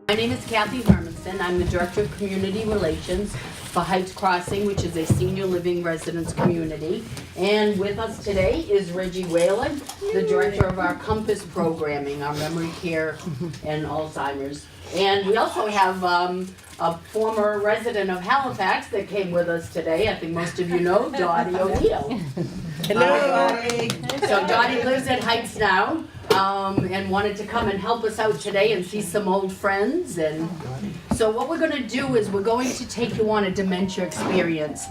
My name is Kathy Hermanson. I'm the Director of Community Relations for Heights Crossing, which is a senior living residence community. And with us today is Reggie Whalen, the Director of our Compass programming, our memory care and Alzheimer's. And we also have a former resident of Halifax that came with us today. I think most of you know, Dottie O'Neill. Hello. So Dottie lives at Heights now. And wanted to come and help us out today and see some old friends. And so what we're going to do is we're going to take you on a dementia experience.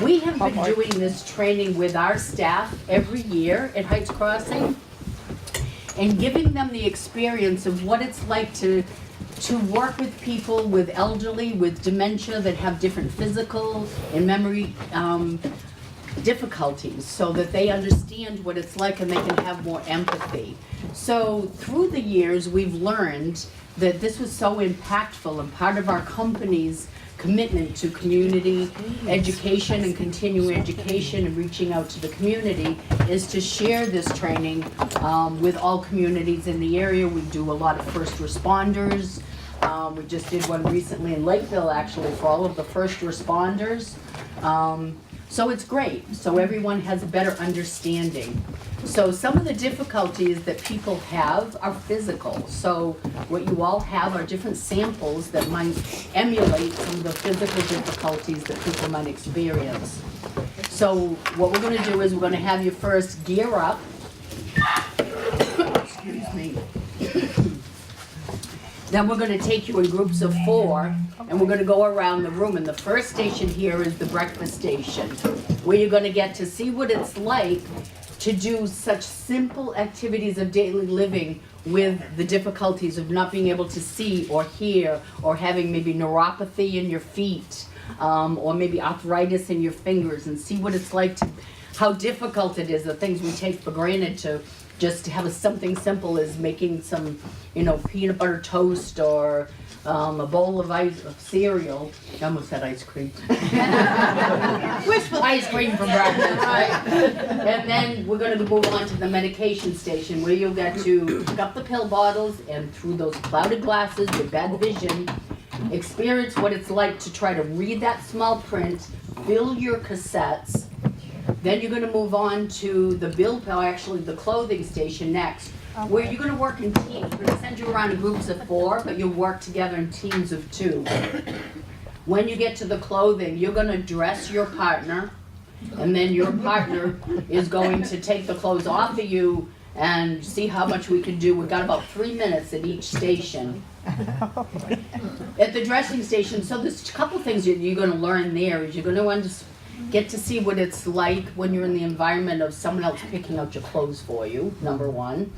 We have been doing this training with our staff every year at Heights Crossing and giving them the experience of what it's like to work with people with elderly, with dementia that have different physical and memory difficulties, so that they understand what it's like and they can have more empathy. So through the years, we've learned that this was so impactful, and part of our company's commitment to community education and continuing education and reaching out to the community is to share this training with all communities in the area. We do a lot of first responders. We just did one recently in Lakeville, actually, for all of the first responders. So it's great, so everyone has a better understanding. So some of the difficulties that people have are physical. So what you all have are different samples that might emulate some of the physical difficulties that people might experience. So what we're going to do is we're going to have you first gear up. Excuse me. Then we're going to take you in groups of 4, and we're going to go around the room. And the first station here is the breakfast station, where you're going to get to see what it's like to do such simple activities of daily living with the difficulties of not being able to see or hear, or having maybe neuropathy in your feet, or maybe arthritis in your fingers, and see what it's like to, how difficult it is, the things we take for granted, to just have something simple as making some, peanut butter toast or a bowl of cereal. I almost said ice cream. Wishful ice cream for breakfast, right? And then we're going to move on to the medication station, where you'll get to pick up the pill bottles and, through those clouded glasses with bad vision, experience what it's like to try to read that small print, fill your cassettes. Then you're going to move on to the the clothing station next, where you're going to work in teams. We're going to send you around in groups of 4, but you'll work together in teams of 2. When you get to the clothing, you're going to dress your partner, and then your partner is going to take the clothes off of you and see how much we can do. We've got about 3 minutes at each station. At the dressing station, so there's a couple things you're going to learn there. Is you're going to get to see what it's like when you're in the environment of someone else picking out your clothes for you, number 1.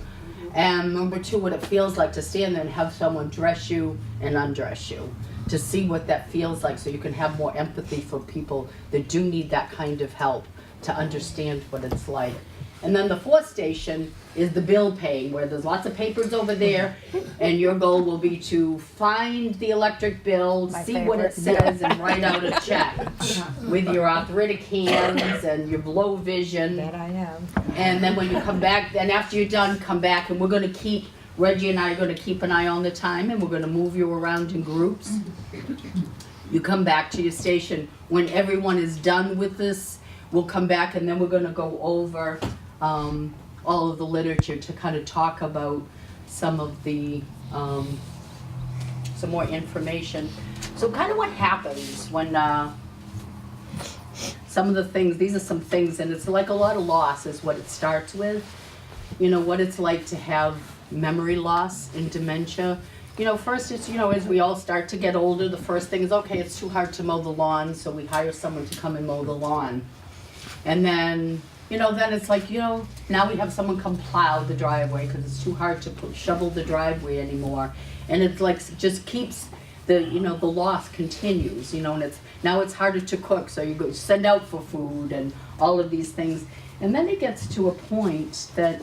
And number 2, what it feels like to stand there and have someone dress you and undress you, to see what that feels like, so you can have more empathy for people that do need that kind of help, to understand what it's like. And then the 4th station is the bill paying, where there's lots of papers over there, and your goal will be to find the electric bill, see what it says, and write out a check with your arthritic hands and your low vision. That I have. And then when you come back, then after you're done, come back, and we're going to keep, Reggie and I are going to keep an eye on the time, and we're going to move you around in groups. You come back to your station. When everyone is done with this, we'll come back, and then we're going to go over all of the literature to kind of talk about some of the, some more information. So kind of what happens when some of the things, these are some things, and it's like a lot of loss is what it starts with. What it's like to have memory loss and dementia. First it's, as we all start to get older, the first thing is, okay, it's too hard to mow the lawn, so we hire someone to come and mow the lawn. And then, then it's like, now we have someone come plow the driveway because it's too hard to shovel the driveway anymore. And it's like, just keeps the, the loss continues, and now it's harder to cook, so you go send out for food and all of these things. And then it gets to a point that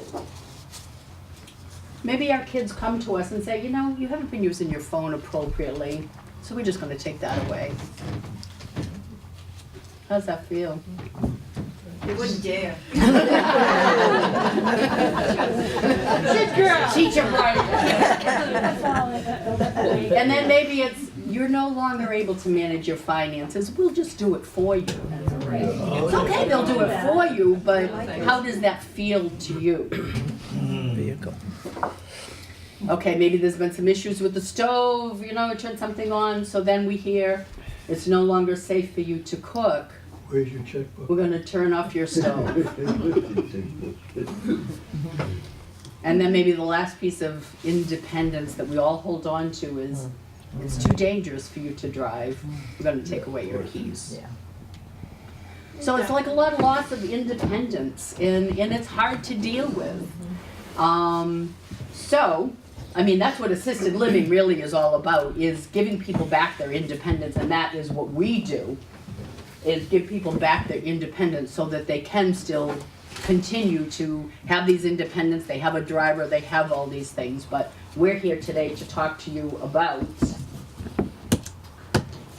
maybe our kids come to us and say, you haven't been using your phone appropriately, so we're just going to take that away. How's that feel? They wouldn't dare. Good girl. Teach him right. And then maybe it's, you're no longer able to manage your finances, we'll just do it for you. It's okay, they'll do it for you, but how does that feel to you? Vehicle. Okay, maybe there's been some issues with the stove, you know, turn something on, so then we hear it's no longer safe for you to cook. Where's your checkbook? We're gonna turn off your stove. And then maybe the last piece of independence that we all hold on to is, it's too dangerous for you to drive, we're gonna take away your keys. Yeah. So it's like a lot of loss of independence, and it's hard to deal with. So, I mean, that's what assisted living really is all about, is giving people back their independence, and that is what we do, is give people back their independence so that they can still continue to have these independence, they have a driver, they have all these things, but we're here today to talk to you about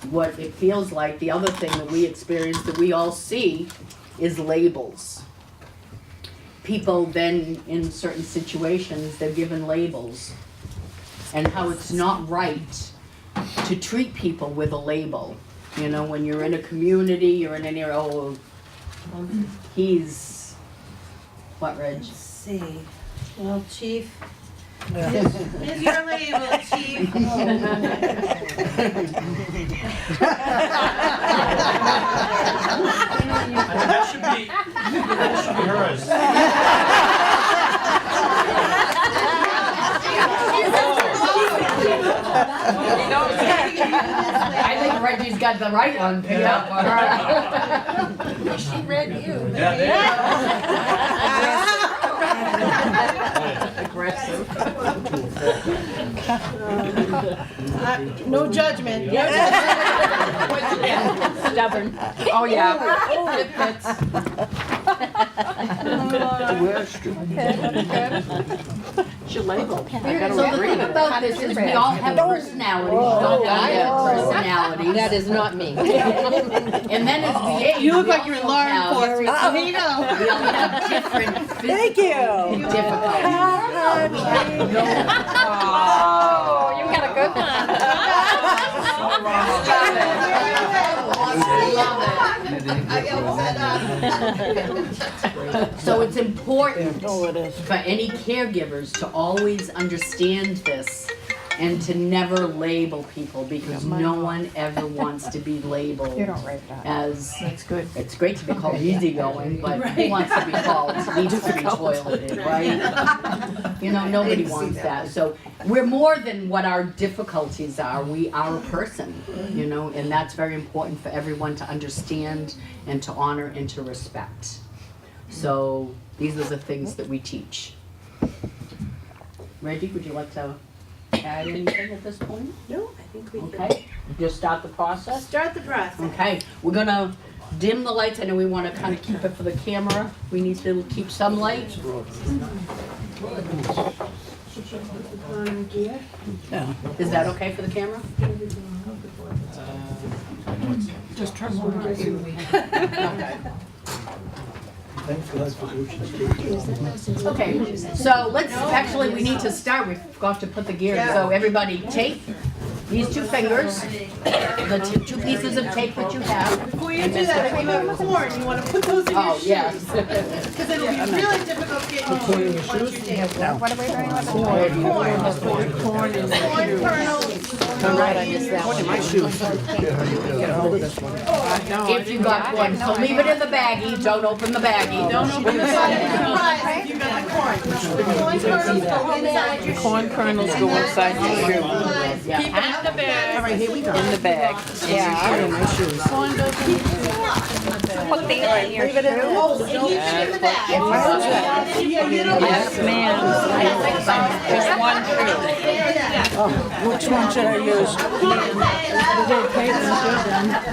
what it feels like. The other thing that we experience, that we all see, is labels. People then, in certain situations, they're given labels, and how it's not right to treat people with a label. You know, when you're in a community, you're in an area, oh, he's, what, Reg? Let's see. Well, Chief. Here's your label, Chief. That should be hers. I think Reggie's got the right one picked up on her. She read you. Aggressive. No judgment. Stubborn. Oh, yeah. It fits. So the thing about this is we all have personalities. You don't have personalities. That is not me. And then as we age, You look we like you're in also law have- enforcement, so here you go. We all have different Thank physical you. difficulties. Oh, you got a good So it's important Oh, it is. for any caregivers to always understand this and to never label people, because no one ever wants to be labeled You don't write that. as, That's good. it's great to be called easygoing, but who wants to be called needs to be toileted, right? You know, nobody wants that. So we're more than what our difficulties are. We are a person, you know, and that's very important for everyone to understand and to honor and to respect. So these are the things that we teach. Reggie, would you like to add anything at this point? No, I think we can Okay, just start the process. start the process. Okay, we're gonna dim the lights. I know we wanna kinda keep it for the camera. We need to keep some light. Is that okay for the camera? Just turn one on. Okay. Thank God for Ocean State. Okay, so let's, actually, we need to start, we forgot to put the gear in. So everybody, tape these two fingers, the two pieces of tape that you have. Before you do that, if you have corn, you want to put those in your Oh, shoes. yes. Because it'll be really difficult getting your shoes once you take them. What are we doing with Corn kernels. Right, I missed that one. My shoes. If you got one, so leave it in the baggie, don't open the baggie. Don't open the surprise if you got the corn. The corn kernels go inside your shoe. Corn kernels go inside your shoe. Yeah. Keep it in the bag. All right, here we go. In the bag. Yeah, I got my shoes. Put these in your shoe. Oh, and keep it in the bag. Yes, ma'am. Just one shoe. Which one should I use?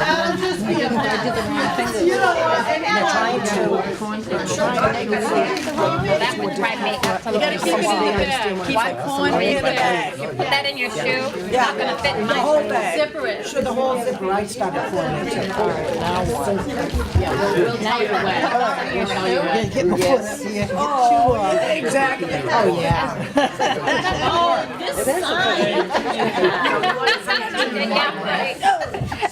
That'll just be a bag. You don't want any They're trying to. That would drive me absolutely crazy. Keep the corn in the bag. You put that in your shoe, it's not gonna fit in The my whole shoe. bag. Zipper it. Sure, the whole zipper. I started pouring it. We'll tell you when. We'll tell you when. Get my foot. Oh, exactly. Oh, yeah. Yeah, right.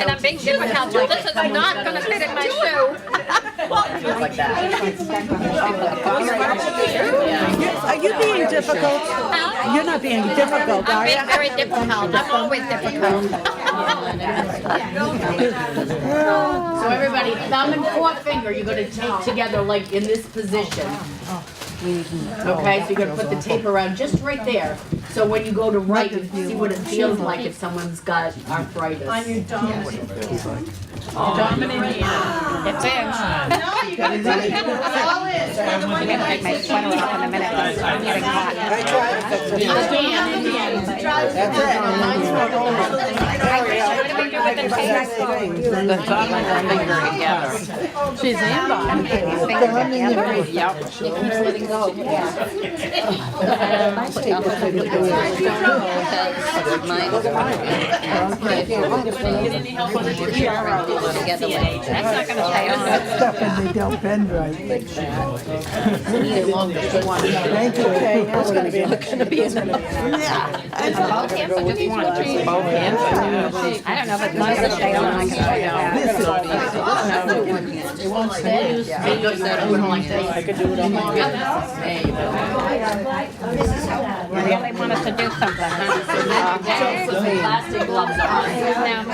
And I'm being difficult, so this is not gonna fit in my shoe. Just like that. Are you being difficult? You're not being difficult, I'm are being you? very difficult, I'm always difficult. So everybody, thumb and forefinger, you're gonna tape together like in this position. Okay, so you're gonna put the tape around just right there. So when you go to write, you see what it feels like if someone's got arthritis. On your dominant. Dominant hand. It's in. No, you gotta do it. All in. I'm gonna take my sweater off in a minute, I'm getting hot. I tried to fix it. What do we do with the tape? The thumb and the finger together. She's in by. Yep. She keeps letting go. That's not gonna stay on. Stuff and they don't bend right. Thank you. Okay, it's gonna be. It's gonna be. Yeah. Both hands or just one? Both hands. I don't know if it's not gonna stay on, I can tell you that. It won't stay. I could do it on my You really want us to do something, huh? Plastic gloves on. Now,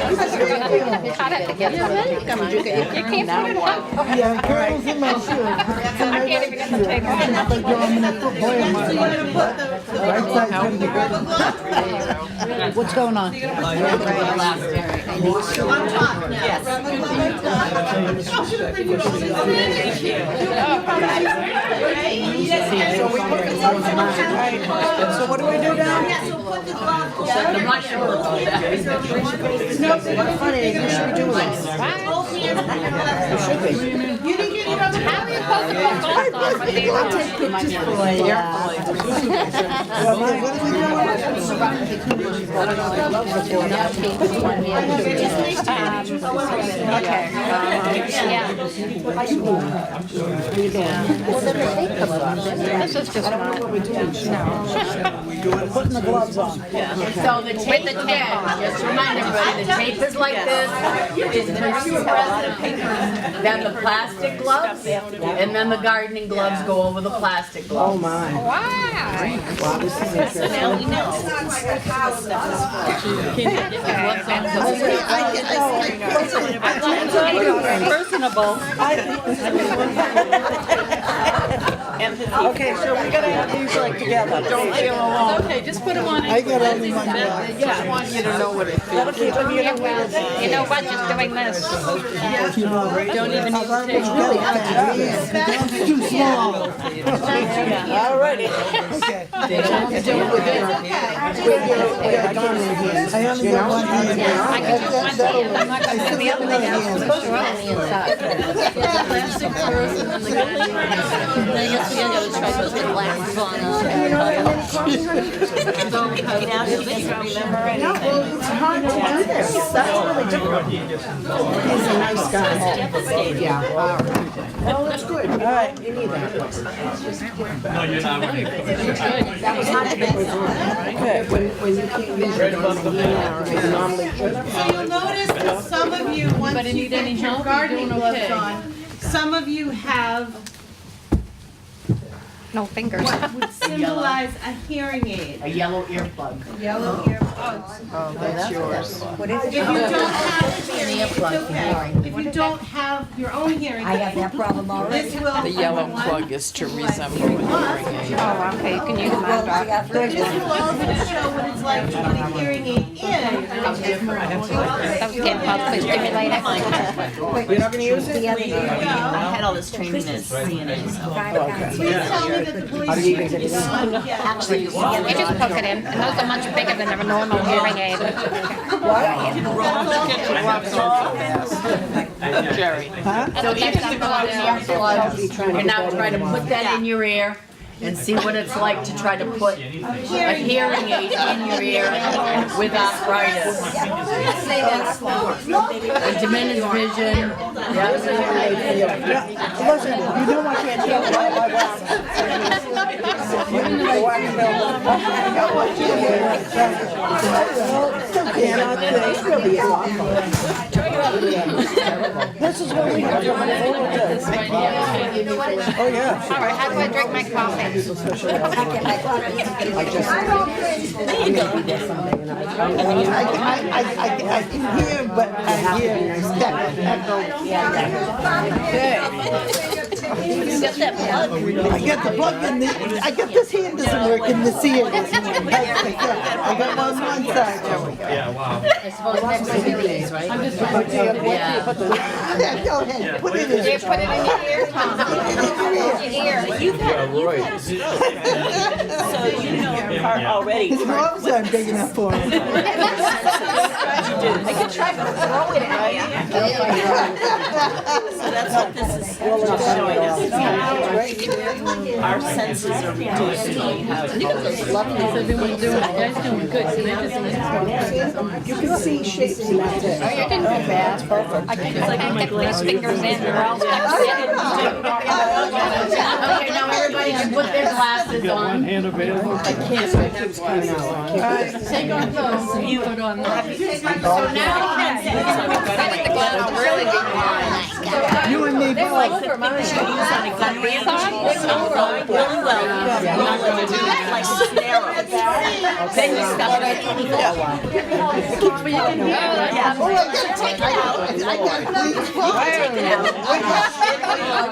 cut it together. You can't put it on. Yeah, girls in my shoe. I can't even get the tape on. What's going on? So what do we do now? I'm not sure. Honey, you should be doing this. You didn't get your other. How are you supposed to put gloves on with these on? Okay. Yeah. This is just not. Putting the gloves on. So the tape again, just remind everybody, the tape is like this, is the fluorescent paper, then the plastic gloves, and then the gardening gloves go over the plastic gloves. Oh my. Wow. Personable. Okay, so we gotta have these like together. Don't feel alone. Okay, just put them on. I got only one glove. Yeah, I want you to know what it feels. That'll keep them Yeah, well, you know what, just doing this. Don't even need to take. It's too small. Alrighty. Okay. I only got one hand. I can do one hand, I'm not gonna do the other thing else. Plastic first and then the garlic. I guess we gotta try those with glasses on. It's hard to do this. That's really difficult. He's a nice guy. Yeah, all right. Well, that's good. All right, you need that. No, you're not. That was not the big one. Okay, when you can't use it on the hand, you normally should. So you'll notice that some of you, once you get your gardening gloves on, some of you have No fingers. what would symbolize a hearing aid. A yellow earplug. Yellow earplugs. Oh, that's yours. If you don't have a hearing aid, it's okay. If you don't have your own hearing aid, that problem already. this will. The yellow plug is to resemble a hearing aid. Oh, okay, you can use mine. This will also show what it's like to put a hearing aid in. Those can't possibly stimulate it. You're not gonna use it? The other There you day, go. I had all this training at CNA, so. Please tell me that the police chief is on. Yeah. Actually, You just poke it in, and those are much bigger than a normal hearing aid. What? Jerry. So if you go out earplugs, and now try to put that in your ear and see what it's like to try to put a hearing aid in your ear with arthritis. Say that slower. A diminished vision. Listen, you know I can't tell by my walk. I want you to hear it. Still cannot think. Still be awful. This is what we have to look forward to. Oh, yeah. All right, how do I drink my coffee? I just, I can hear, but I hear step, echo. Okay. You got that plug. I got the plug in the, I got this hand doesn't work in the ear. I got one on one side. Yeah, wow. I suppose next to hearing aids, right? Yeah. Go ahead, put it in. You put it in your ear, Tom. So you know part already. His gloves aren't big enough for him. I could try to throw it at you. So that's what this is just showing us. Our senses are reduced. You can see shapes in that thing. Oh, you didn't do bad. Perfect. I can't get these fingers in, or else Okay, now everybody can put their glasses on. Hand available. I can't, my tubes coming out. Take off those. So now, Really big You and me both. Really well. You're not going to do it like narrow. Then you stop it. Oh, I gotta take it out. I gotta please take it out.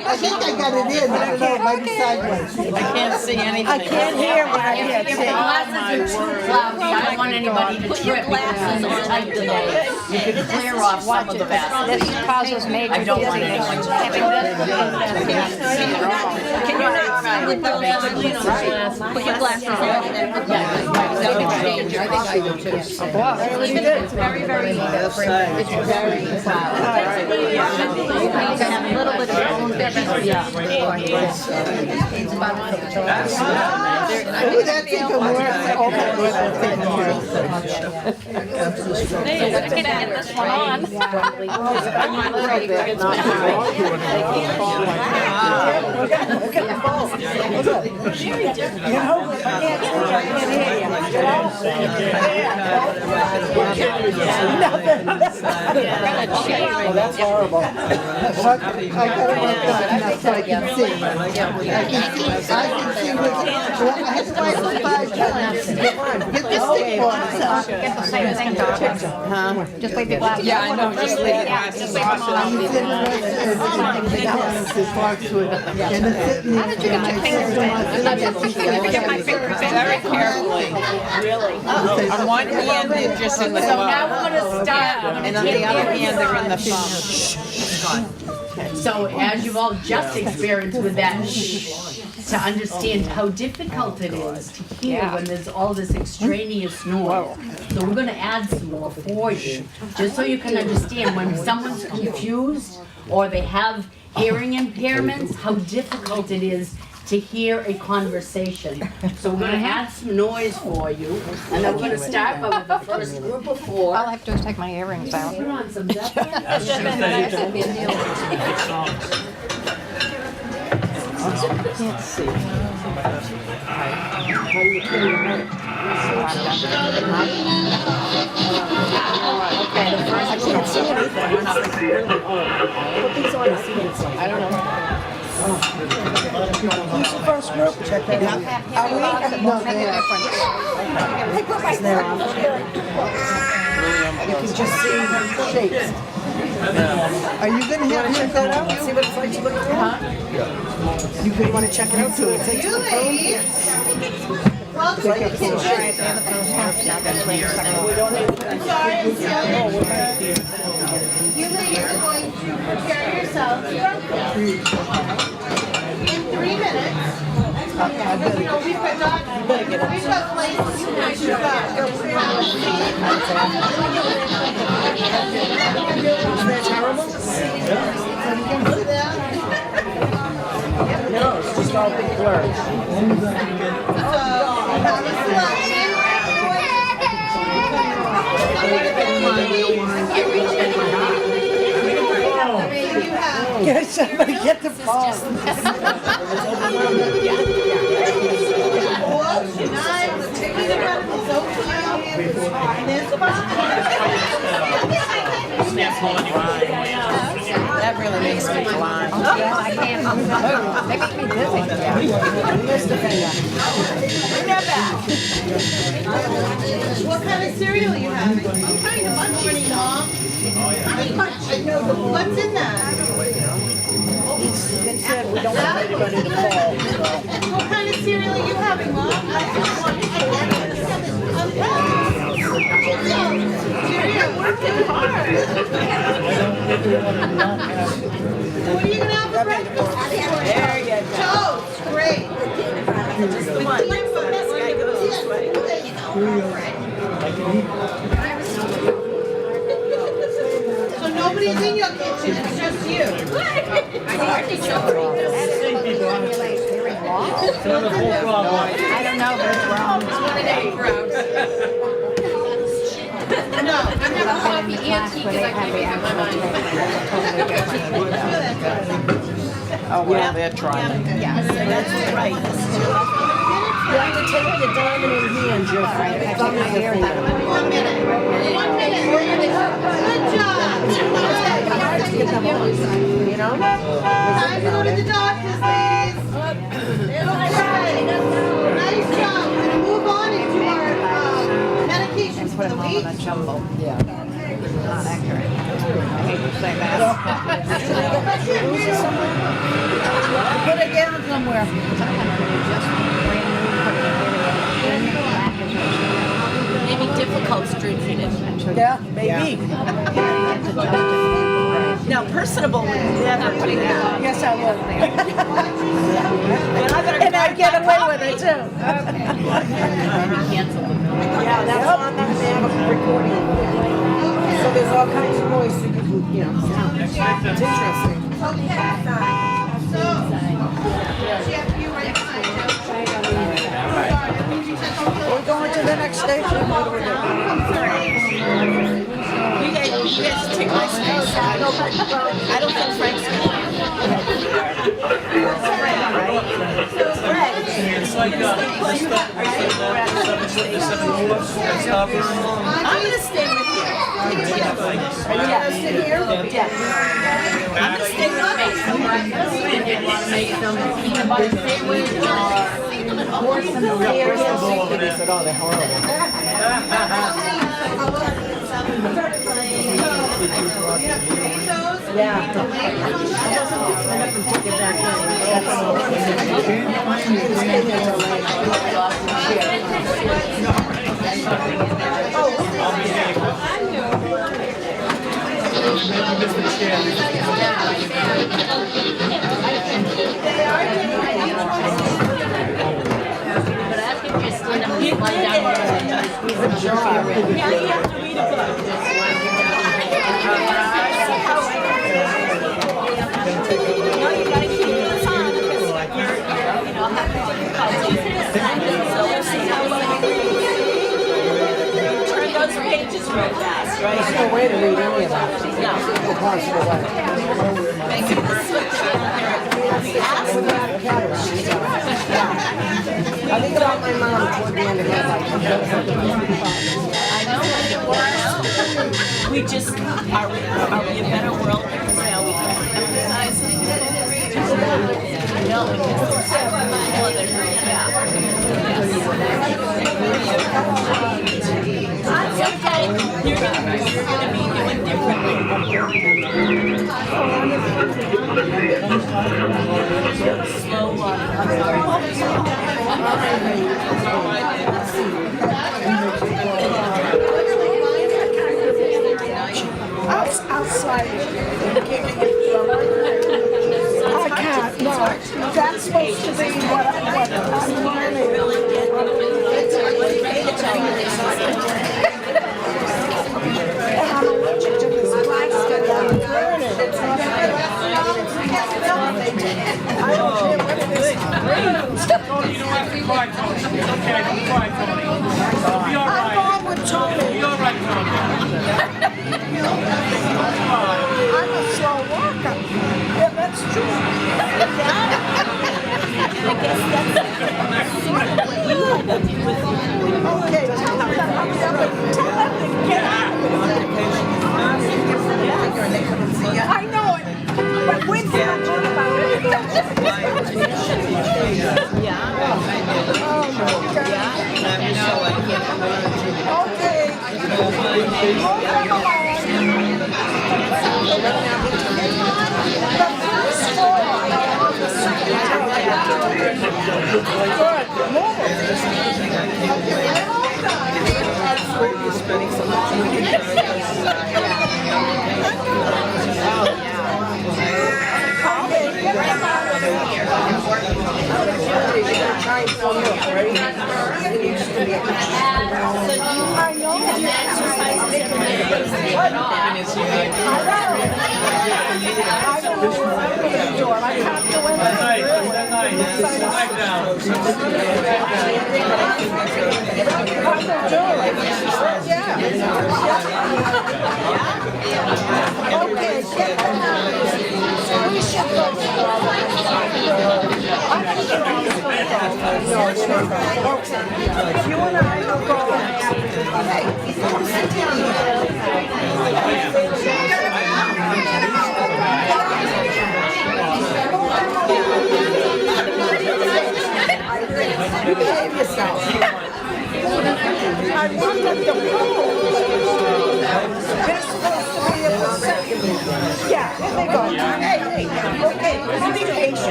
I think I got it in, but I can't, might be sideways. I can't see anything. I can't hear what I hear. If your glasses are too cloudy, I don't want anybody to trip because it's tight today. You could clear off some of the vessels. This causes major I don't want dizziness. anyone to Having trip. this, Can you not see with those glasses? Put your glasses on. Danger. I think I do too. it's very, very, It's very cloudy. You need to have a little bit of your own vision. Ooh, that thing can work. Okay, hey, I can't get this one on. look at the ball. Look at it. You know, I can't hear you. Nothing. Oh, that's horrible. I gotta work on enough so I can see. I can see with, I had to buy it for 5 times. Get this thing for myself. Get the same thing, darling. Just leave your glasses. Yeah, I know, just leave it. Yeah, just leave them on. I'm interested in everything else as far as to it. And it's sitting How did you get your fingers in? Get my fingers in. Very carefully. Really? On one hand, they're just in the So now glove, we're gonna start. and on the other hand, they're in the thumb. So as you've all just experienced with that, to understand how difficult it is to hear when there's all this extraneous noise. So we're gonna add some more for you, just so you can understand when someone's confused or they have hearing impairments, how difficult it is to hear a conversation. So we're gonna add some noise for you, and then we're gonna start with the first group of All 4. I have to do is take my earrings out. Put on some deaf Can't see. How do you clear your mouth? Okay, the first I can't see anything. Put these on and see what it's like. I don't know. Who's the first group? Check that out. Are we? No, they are. Hey, put my there on. You can just see shapes. Are you gonna have to check that out? See what it's like to look through? You could wanna check it out too. It's like Welcome to the kitchen. You ladies are going to prepare yourselves. In 3 minutes. We've got places you guys should go. all big blurs. So, have a selection. You have. Get somebody get the phone. That really makes me blind. I can't move. They make me dizzy. What kind of cereal are you having? What kind of munchies, Mom? What's in that? They said we don't want anybody to fall. What kind of cereal are you having, Mom? You're working hard. What are you gonna have for breakfast? There you go. Toast, great. So nobody's in your kitchen, it's just you. I don't know, but it's wrong. No, I'm having coffee and tea because I can't make up my mind. Oh, well, they're trying. Yes, that's right. You have to take the dominant hand, Jeffrey. One minute. Good job. You know? Time to go to the doctor's, ladies. Alright. Nice job. We're gonna move on into our medications for the week. Yeah. Not accurate. I hate to say that. Put it down somewhere. Maybe difficult streets in it. Yeah, maybe. Now, personable would never do that. Yes, I will. And I better And I get away with it too. Yeah, that's on that They have a recording. So there's all kinds of noise so you can, you know. It's interesting. Okay. So, Jeff, you right behind We're going to the next station. What do we do? You guys take my space. I don't think Frank's It's like this stuff. I'm gonna stay with you. Are you gonna sit here? Yeah. I'm gonna stay with Make some peanut butter sandwich or some They said, oh, they're horrible. Yeah. Turn those pages real fast, right? There's no way to read any of that. No. Impossible way. Make it the switch. Ask them. I think about my mom toward the end of her life. We just, are we a better world because now we can empathize? No, because it's okay. You're gonna be doing differently. Slow walk. Outside. I can't, no. That's supposed to be what I'm learning. And I'm allergic to this plastic. I'm learning.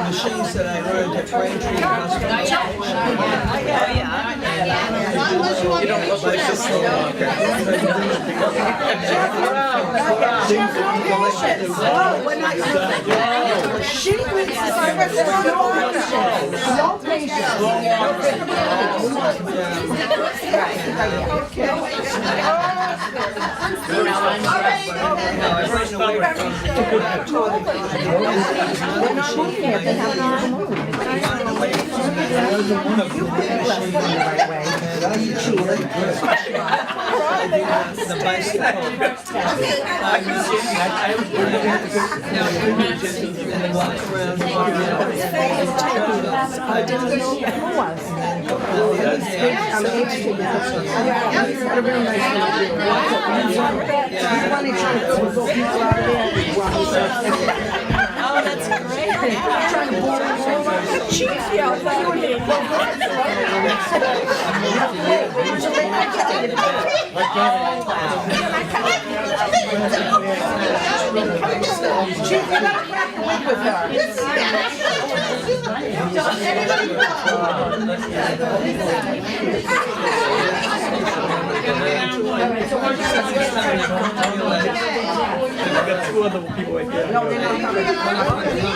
Machines that I learned at Braintree Hospital. You don't look like this no longer. She was no patience. The bicycle. And walk around. I didn't know who was. Oh, that's great. I've got two other people right there. No, they're not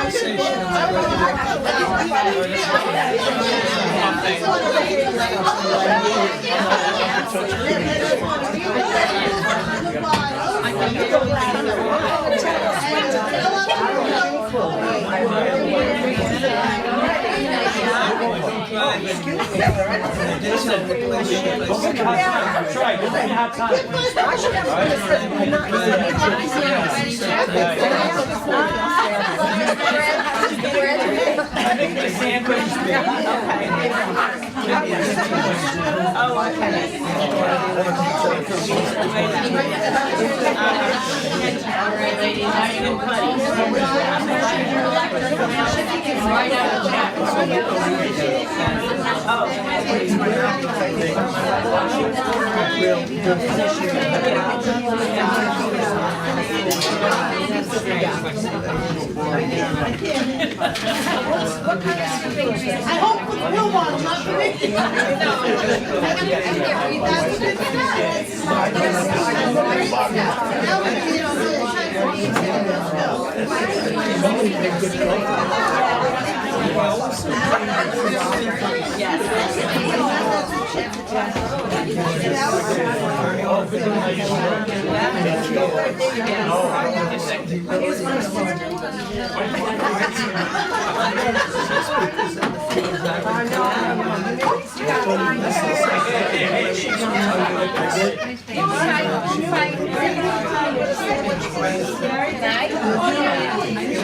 Try, just ain't hot time. I think the sandwich is big. All right, ladies, now you can put right out of I hope for the real one, not for me.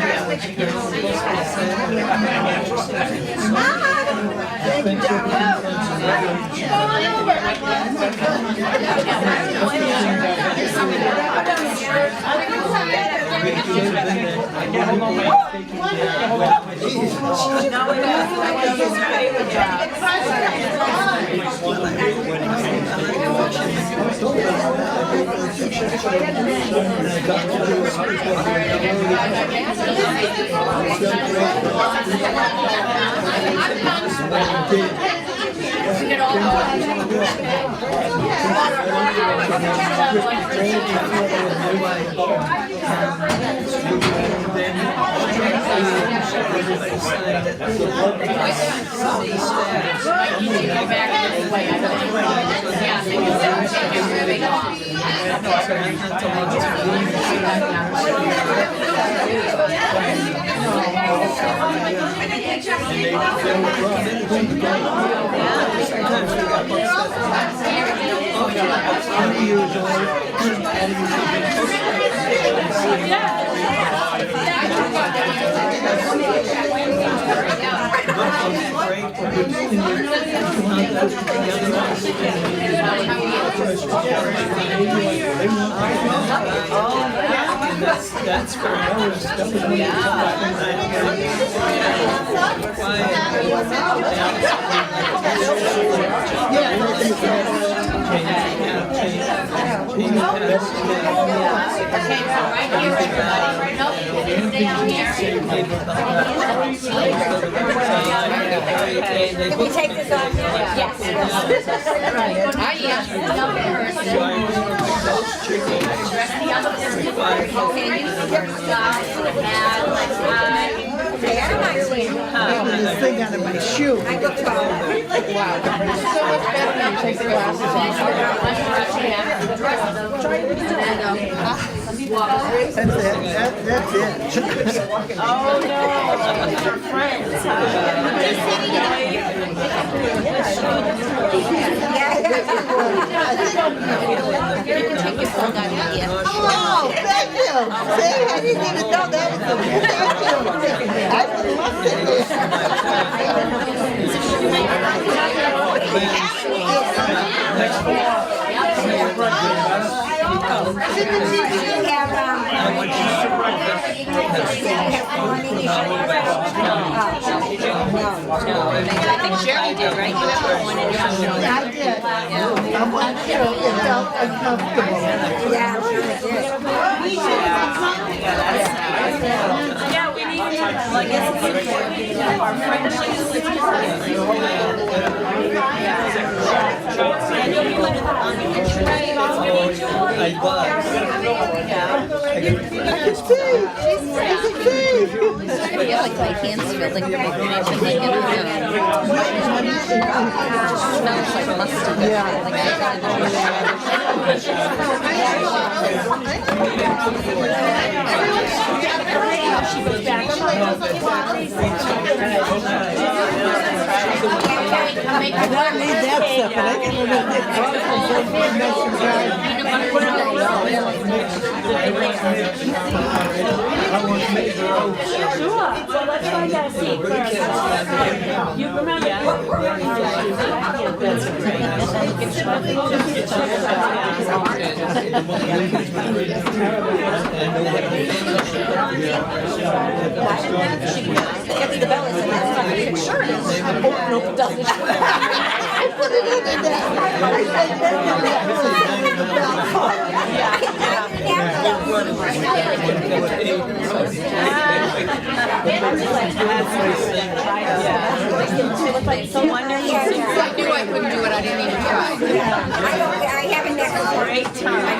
Now we can get on the time for That's Can we take this off now? Yes. This thing out of my shoe. I go 12. Wow. So much better when you take the glasses That's it. Oh no, your friends. Oh, thank you. See, I didn't even know that was the thank you. I would love I think Sherry did, right? You ever wanted to I did. I wasn't sure it felt uncomfortable. Yeah, we need to, well, I guess it's important our friendship. And you put it on the internet. I was. Yeah, like my hands feel like they're making it smells like mustard. I don't need that stuff, but I can remove that Sure. Well, let's find out. See, you remember? The bell is in it. Sure it is. Oh, no, it doesn't. I put it under that. I said So wonderful. I knew I couldn't do it. I didn't even try. I haven't never Great time.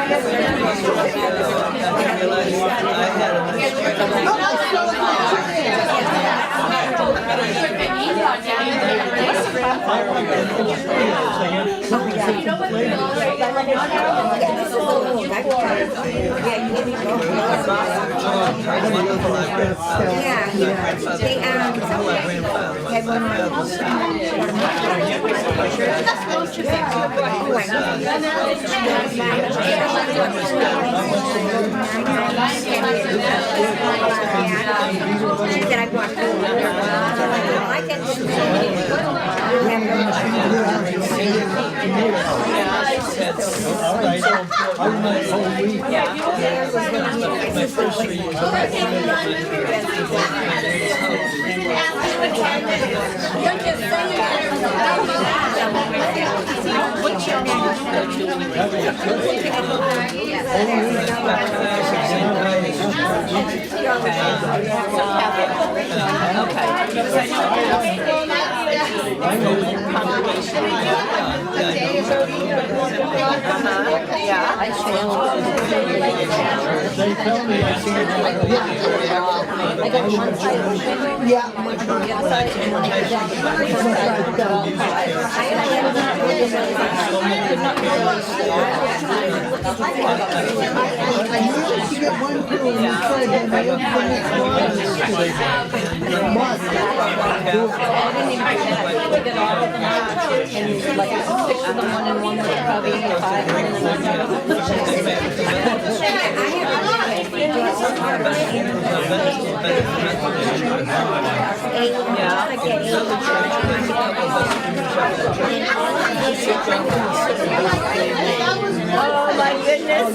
Oh my goodness.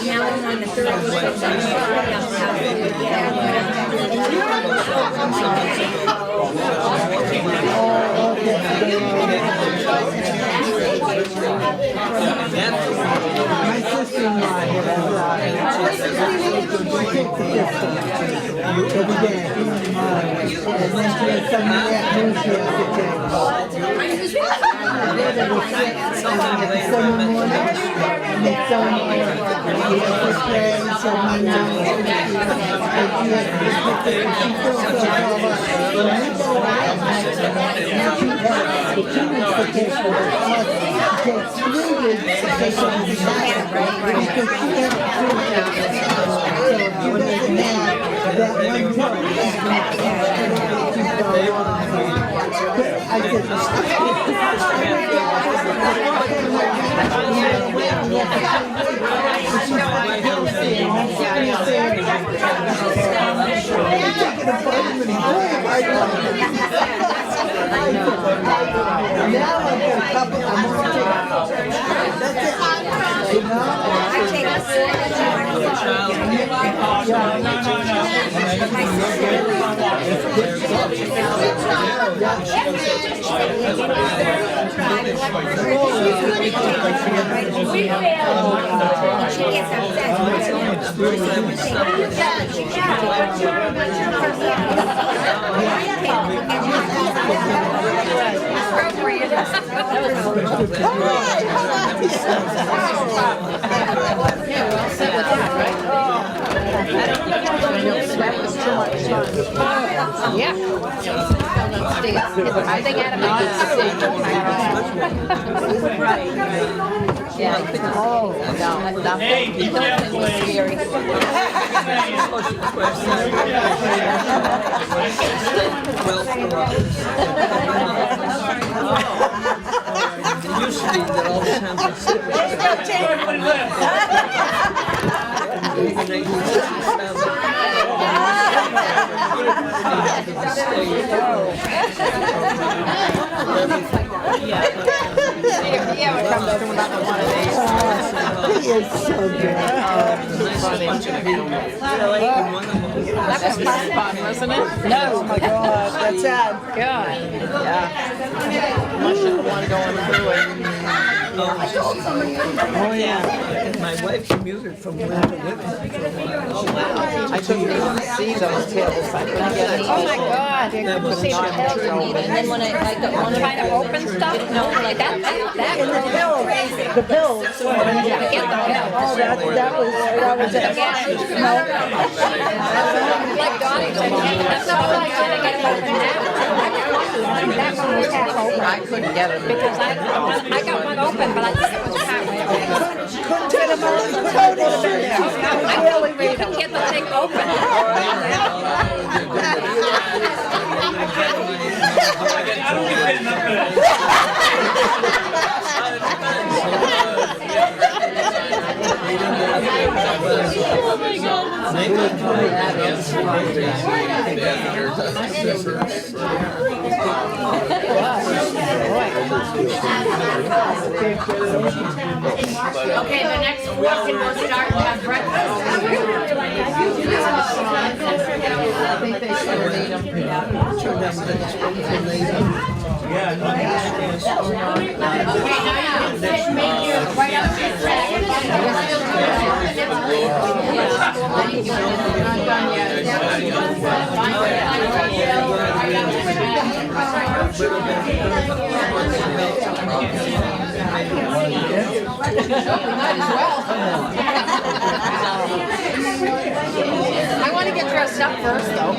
Now I'm on the third My sister-in-law had every day. And then she had something afternoon she has to take. Sunday morning, and then Sunday morning. She has to pray, so we know. She feels so all up. When we go out, the 2 weeks vacation was awesome. It takes 3 weeks vacation to be back, because she can't do that. So if she doesn't have that one job, I said, now I've got a couple, I'm gonna take that's it. You know? Yeah. I think out of Hey, be careful, lady. It used to be that all the time they sit He is so good. That was fun, wasn't it? No. Oh my God, that's sad. God. Yeah. Unless you're the one going through it. Oh, yeah. My wife commuted from Windsor to Whitman. I couldn't even see those tables. I couldn't get it. Oh my God. That was See not the pills true. and then when I like the one trying to open stuff, no, like that. And the pills. Get the pill. Oh, that was it. No. Like Donnie said, that's not what I said. I got to open that. That one was half open. I couldn't get it. Because I got one open, but I think it was half open. Couldn't get him a little coat in there. You couldn't get the thing open. I don't get enough of Okay, the next walk and we'll start and have breakfast. Okay, now you can sit, make your right up your track. You're still doing it. Not done yet. I want to get dressed up first, though.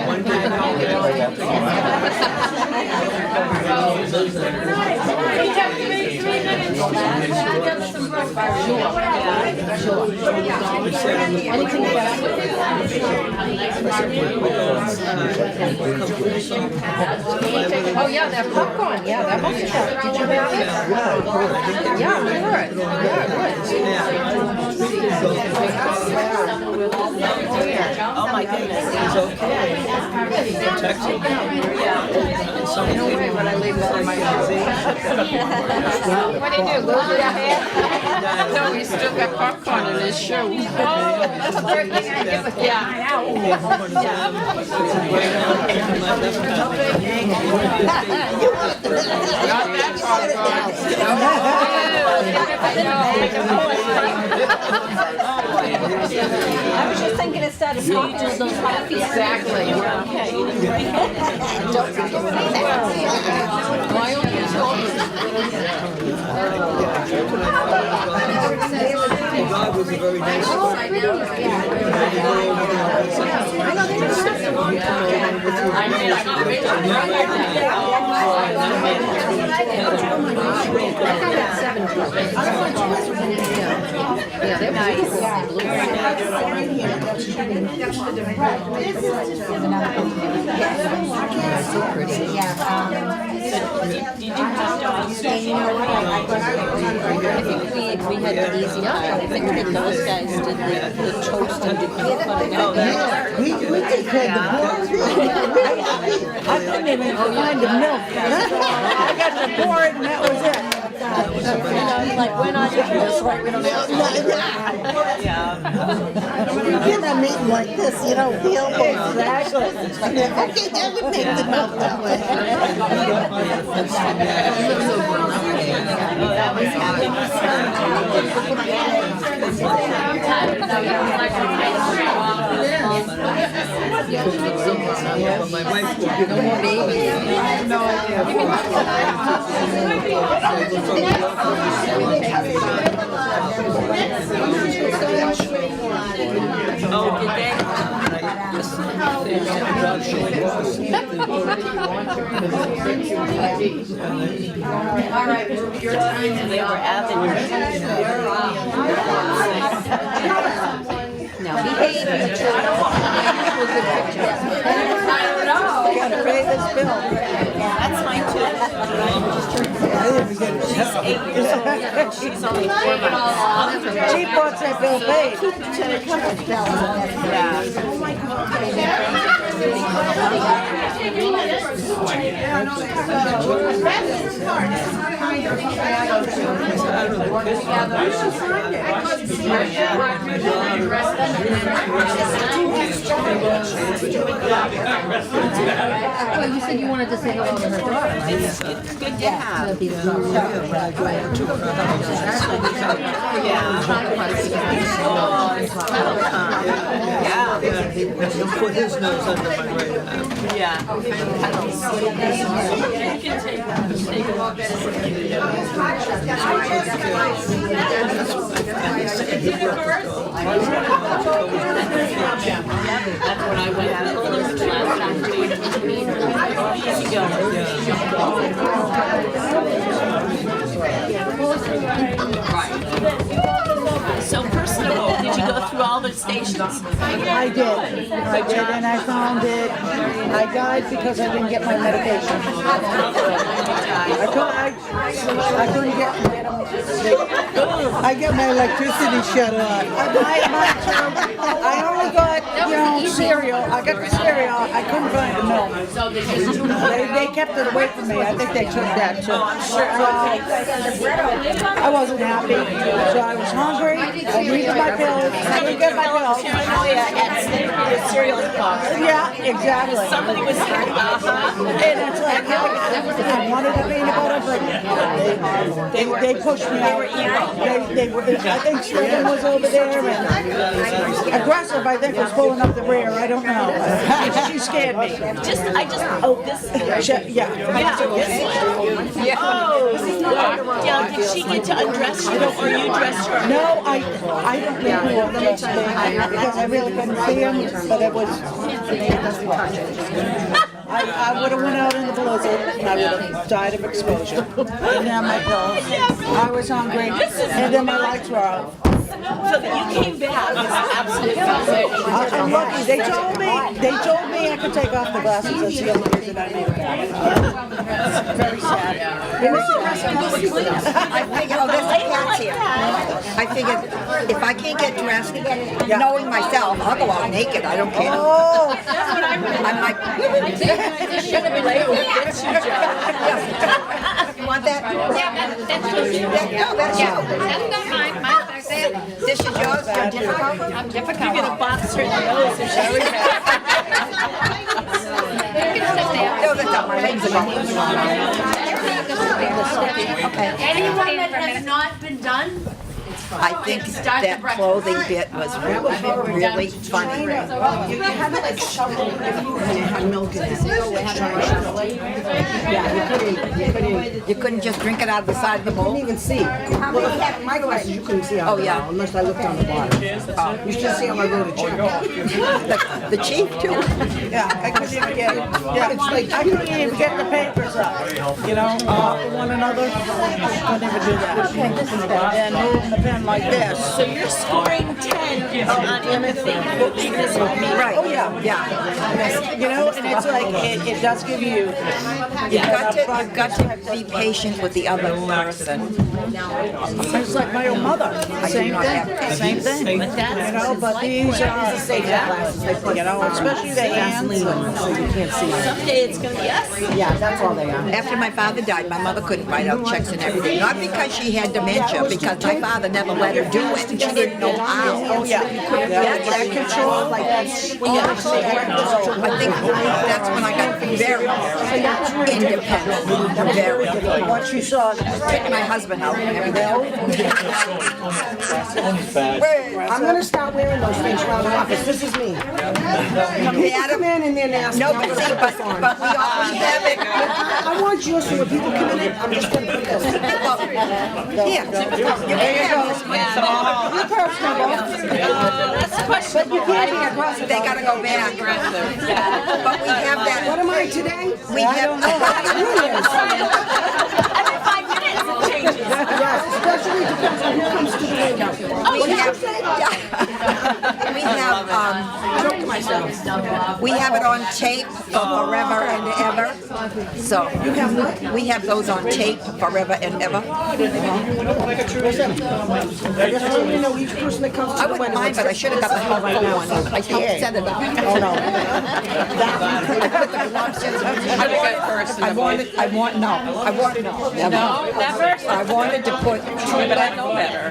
Oh yeah, that popcorn. Yeah, that must have. Did you have it? Yeah, we were. Oh my goodness. No way would I leave that in my house. What do you do? Lose your hair? No, he's still got popcorn in his shoe. Oh, that's the third thing I give a yeah. Not that popcorn. I was just thinking it started popping those coffee. Exactly. Okay. Don't forget to say that. My own God was a very nice yeah, they're beautiful. So pretty. We had the easy part. I think that those guys did the toast and did peanut butter. We just had the board. I couldn't even find the milk. I got the board and that was it. Like we're not doing this right. We don't have You get a meeting like this, you don't feel exactly. Okay, that would make the milk that way. my wife will give me Oh, did they? All right, your time. They were avid. Now, behave in the church. Gotta pay this bill. That's mine too. She's 8 years old. She's only 4 months. She wants that bill paid. Well, you said you wanted to say hello to her daughter. It's good to have. Yeah. He'll put his nose under my right arm. Yeah. That's when I went out of the last time. Easy So first of all, did you go through all the stations? I did, and I found it. I died because I didn't get my medication. I couldn't get. I get my electricity shut off. I only got, cereal. I got the cereal. I couldn't find the milk. They kept it away from me. I think they took that too. I wasn't happy, so I was hungry. I needed my pills. I didn't get my developed paranoia at the cereal box. Yeah, exactly. Somebody was saying, And it's like, I wanted a peanut butter, but they pushed me out. They were, I think Steven was over there, and Aggressive, I think, was pulling up the rear, I don't know. She scared me. Yeah. Yeah, did she get to undress you or you dressed her? No, I don't know who undressed me, because I really couldn't see him, but it was, I would have went out in the blizzard, and I would have died of exposure. Didn't have my pills. I was hungry, and then my lights were out. So that you came back was absolutely I'm lucky. They told me I could take off the glasses. That's the only reason I made it back. Very sad. I figured, oh, there's a cat here. I figured if I can't get dressed, knowing myself, I'll go out naked. I don't care. Oh, That's what I'm like, this should have been labeled. you want that? Yeah, that's yours. No, that's you. That's not mine. Mine's back there. This is yours. You're difficult. I'm difficult. You're gonna box her in the nose if she No, that's not my legs are going. Anyone that has not been done, I think that clothing bit was really funny. you had to like shovel and had milk in it. Yeah, You couldn't just drink it out of the side of the bowl? you couldn't even see. Well, my glasses you couldn't see out of the bottle, unless I looked on the bottom. You should see how I wrote a check. The chief too? Yeah, I couldn't even get it. Yeah, it's like, I couldn't even get the papers up, you know, off of one another. Couldn't even do that. And moving the pen like this. So you're scoring 10 on empathy. Right. Oh, yeah. You know, and it's like, it does give you, You've got to be patient with the other person. it's like my own mother, same thing. You know, but these are safe glasses they put, you know, especially the hands. So you can't see them. Someday it's gonna be us. Yeah, that's all they are. After my father died, my mother couldn't write out checks and everything. Not because she had dementia, because my father never let her do it, and she didn't know how. Oh, yeah. That control, like, that's when you're so I think that's when I got very independent. Very. once you saw Taking my husband out and everything. I'm gonna start wearing those things around the office. This is me. People come in and they're nasty. No, but see, but we have it. I want yours so when people come in, I'm just gonna put this. Here, There you go. You're personable. That's the question. But you can't be aggressive. they gotta go back. But we have that. What am I today? We have. Every 5 minutes it changes. Yes, especially depends on who comes to the window. We have it on tape for forever and ever. So we have those on tape forever and ever. I just want you to know each person that comes to I the wouldn't window. mind, but I should have got the helpful one. I helped set it up. Oh, no. I put the gloves in. I wanted to put two black.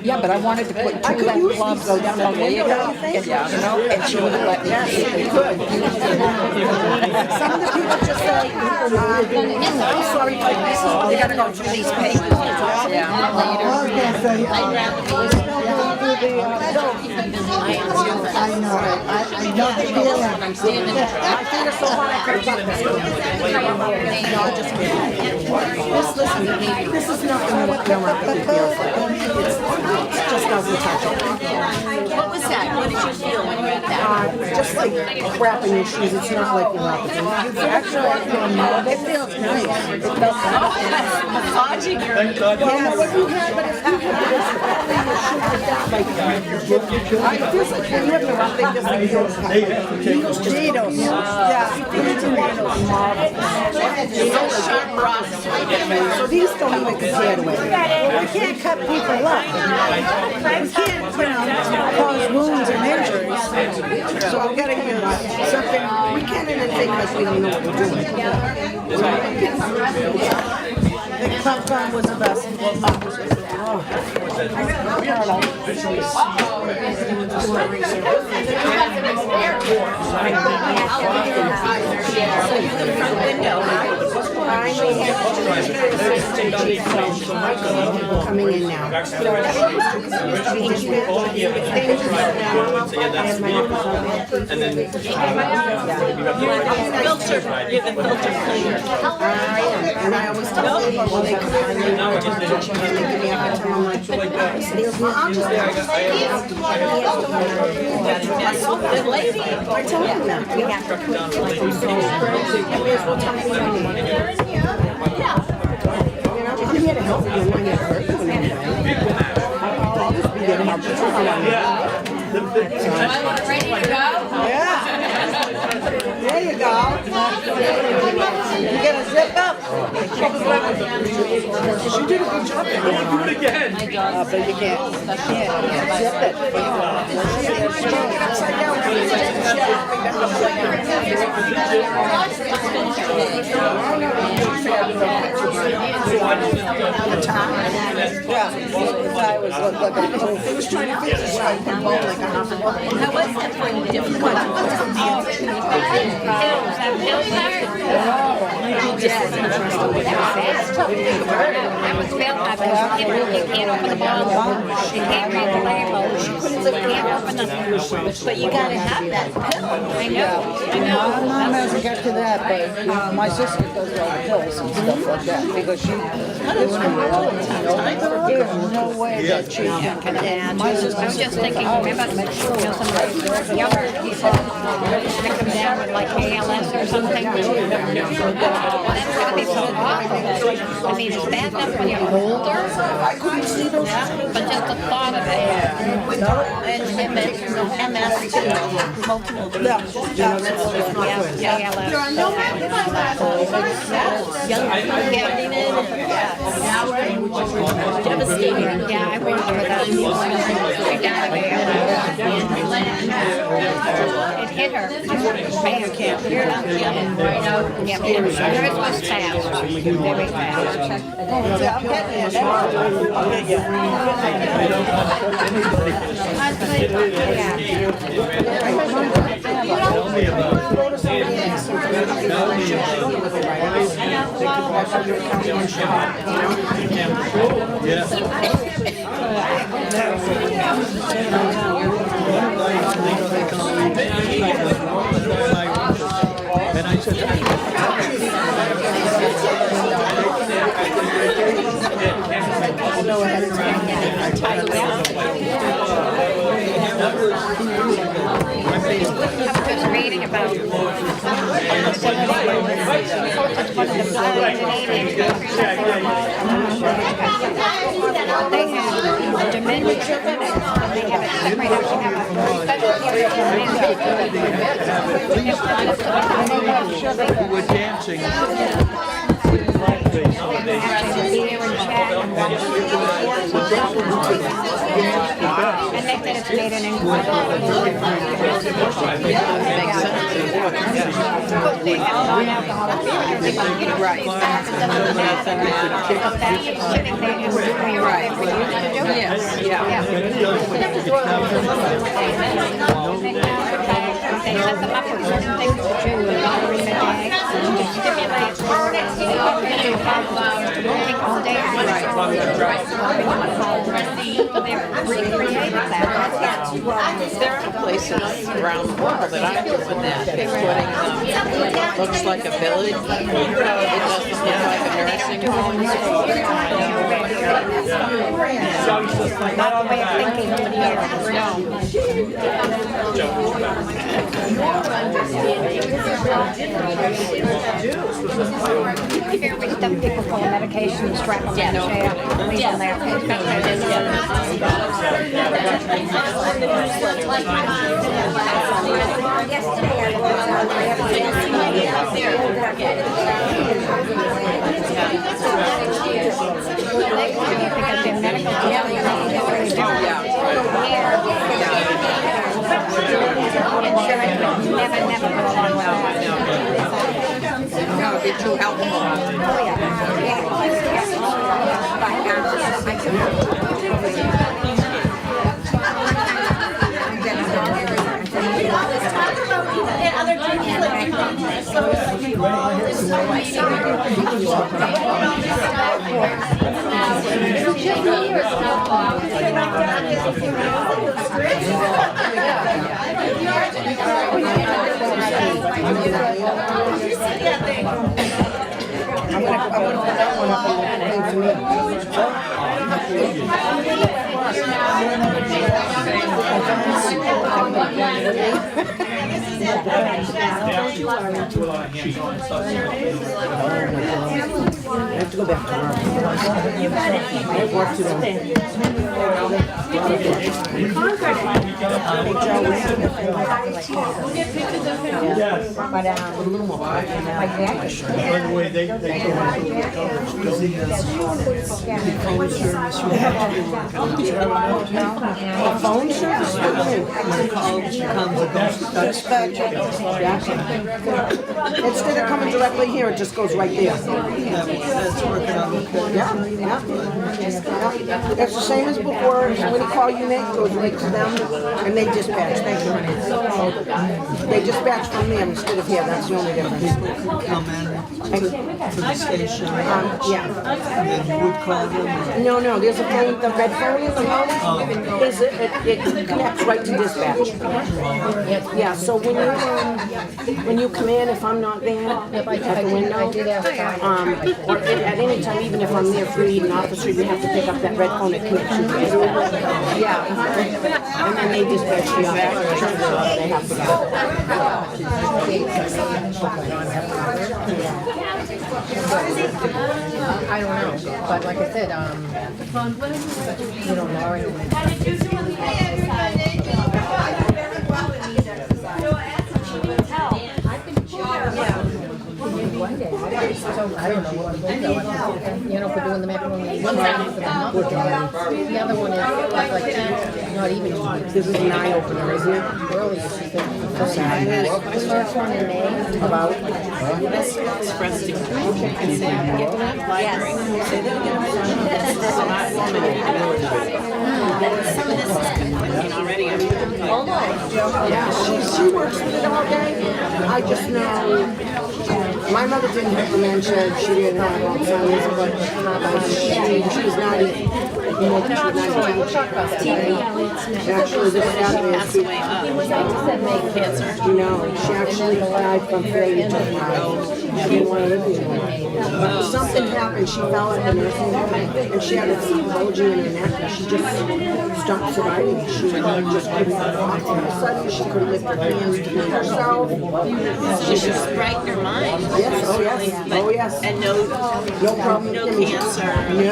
Yeah, but I wanted to put two black gloves on the window, and she wouldn't let me. Some of the people just say, I'm sorry, but this is. You gotta go through these pages. I know the feeling. My feet are so hot I could have done this. This is nothing more than it just doesn't touch it. What was that? What did you feel when you were at that? Just like wrapping your shoes, it's not like you're wrapping them. You actually, it feels nice. It felt nice. Massaging your Thank God. Well, no, what you had, but if you had this wrapping your shoe like that, like, it feels like when you have to wrap it just like those Cheetos. Yeah, sharp rocks. so these don't even compare to it. We can't cut people up. We can't, cause wounds and injuries. So we gotta use something, we can't even think because we don't know what we're doing. The popcorn was the best. visually Coming in now. and then And I always tell people, well, they come in and they give me a hard time. I'm like, well, I'll just The lady. we're telling them. We have to put like some salt. Here's what time we need. I'm here to help you. I'm not here to hurt you in any way. I'll always be there to help you. Ready to go? There you go. You gonna zip up? she did a good job. Don't do it again. But you can't zip it. Upside He was trying to fix it, so I put a bowl like a half a bowl. How was that for you? Difficult. I was felt I was you can't open the bottle, you can't read the label, you can't open them. But you gotta have that pill. I know. My mom hasn't got to that, but my sister does all the pills and stuff like that because she lives with me. There's no way that she can add. My sister I was just thinking, remember, some of the younger people, they come down with like ALS or something. That's gonna be so awful. I mean, it's bad enough when you're older, but just the thought of it. And MS too. Multiple. Yeah, ALS. There are no Young people getting in. Devastating. Yeah, I went through that. She died of ALS. It hit her. Bam. Yeah, hers was fast. Very fast. I was just reading about one of the Canadian countries. They have dementia clinics, and they have it separate up. They have a specialty. We were dancing. Beer and chat and they said it's made an incredible. They have non-alcoholic beer because they keep right. Sitting there and doing right. Yes. Yeah. They set them up with certain things to do with battery in the day to stimulate all day. They recreated that. There are places around the world that are doing that. They're putting, looks like a village. It doesn't look like a nursing home. Not the way of thinking Here we stuff people full of medication and strap them in the chair, leave them because they're medical insurance would never go along with that. No, it'd be too helpful. I'm gonna put that one up on I have to go back to work. I have work to do. But a little more. Like that. By the way, they told me Phone service? When college comes, it goes to Dispatcher. Instead of coming directly here, it just goes right there. that's working on the Yeah, yeah. It's the same as before. When you call Unique, it goes right to them, and they dispatch. Thank you, honey. They dispatch from there instead of here. That's the only difference. come in to the station, Yeah. and then you would call them. No, there's a phone, the red phone in the home, it connects right to dispatch. Yeah, so when you come in, if I'm not there at the window, or at any time, even if I'm there for an officer, you have to pick up that red phone, it connects you to dispatch. Yeah, and then they dispatch the officer, they have to go. I don't know, but like I said, you know, Lauren. One day, I don't know what I'm doing, you know, for doing the macaroni. One time for the number. The other one is like not even. This is an eye opener, isn't it? Earlier, she said the first one in May. About. Express to and say, get to that library. Say that again. Some of this is clicking already. Yeah, she works with it all day. I just know my mother didn't have dementia. She didn't have Alzheimer's, but she was not even. Actually, this Saturday, Cancer. you know, she actually died from failure to heart. She didn't want to live anymore. But something happened. She fell at the nursing home, and she had a bulging in her neck, and she just stopped surviving. She just couldn't walk. All of a sudden, she couldn't lift her hands to feed herself. So she was right in her mind. Yes, oh yes, oh yes. And no problem. No cancer. No,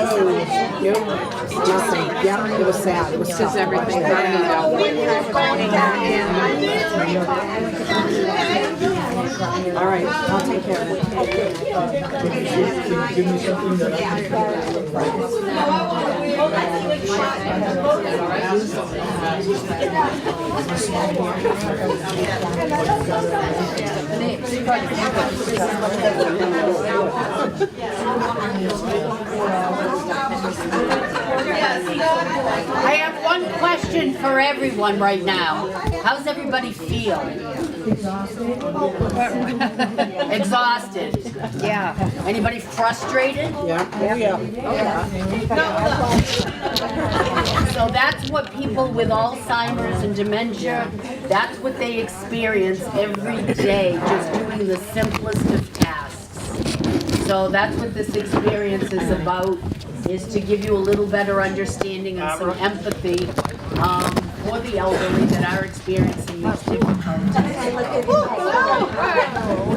nothing. Yeah, it was sad. It was because everything burned out. All right, I'll take care of it. give me something that I I have one question for everyone right now. How's everybody feel? Exhausted. Yeah. Anybody frustrated? Yeah. So that's what people with Alzheimer's and dementia, that's what they experience every day, just doing the simplest of tasks. So that's what this experience is about, is to give you a little better understanding and some empathy for the elderly that are experiencing these difficulties.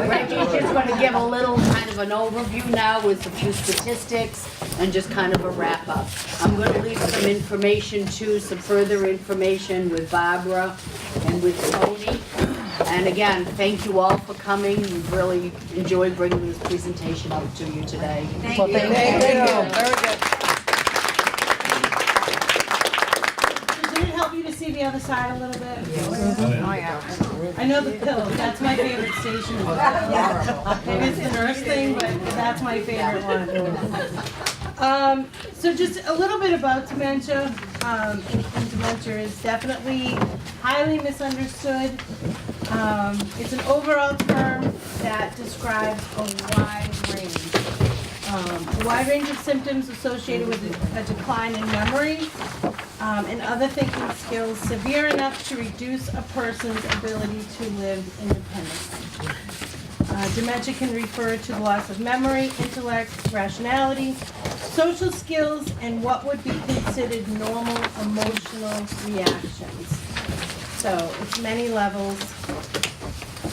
Reggie's just going to give a little kind of an overview now with a few statistics and just kind of a wrap up. I'm going to leave some information too, some further information with Barbara and with Tony. And again, thank you all for coming. We've really enjoyed bringing this presentation out to you today. Thank you. Very good. Did it help you to see the other side a little bit? Oh, yeah. I know the pills, that's my favorite station. Maybe it's the nurse thing, but that's my favorite one. So just a little bit about dementia. Dementia is definitely highly misunderstood. It's an overall term that describes a wide range A wide range of symptoms associated with a decline in memory and other thinking skills severe enough to reduce a person's ability to live independently. Dementia can refer to the loss of memory, intellect, rationality, social skills, and what would be considered normal emotional reactions. So it's many levels.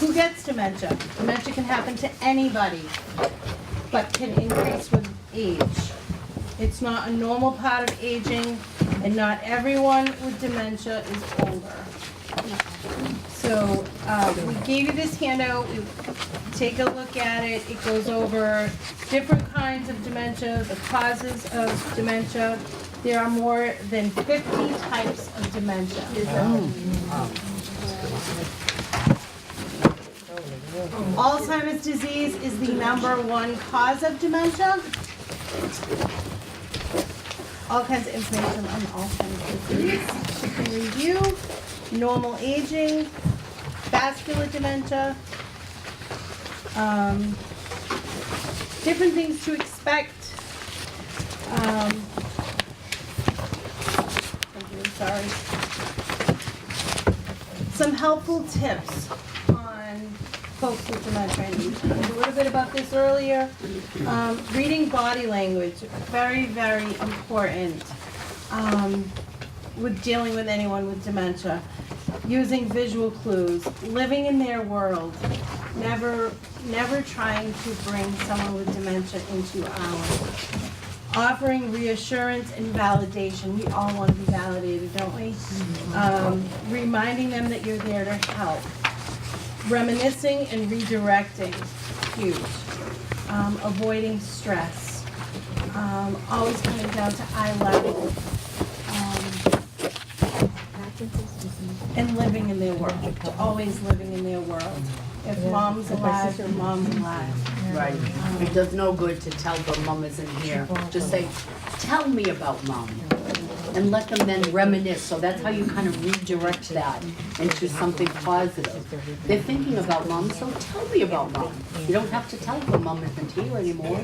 Who gets dementia? Dementia can happen to anybody, but can increase with age. It's not a normal part of aging, and not everyone with dementia is older. So we gave you this handout. Take a look at it. It goes over different kinds of dementia, the causes of dementia. There are more than 50 types of dementia. Alzheimer's disease is the #1 cause of dementia. All kinds of information on Alzheimer's disease. You can review normal aging, vascular dementia, different things to expect. Sorry. Some helpful tips on folks with dementia. I talked a little bit about this earlier. Reading body language, very, very important with dealing with anyone with dementia. Using visual clues, living in their world, never trying to bring someone with dementia into ours. Offering reassurance and validation. We all want to be validated, don't we? Reminding them that you're there to help. Reminiscing and redirecting, huge. Avoiding stress. Always coming down to eye level. And living in their world, always living in their world. If mom's alive, mom's alive. Right. It does no good to tell them mom isn't here. Just say, tell me about mom. And let them then reminisce. So that's how you kind of redirect that into something positive. They're thinking about mom, so tell me about mom. You don't have to tell them mom isn't here anymore,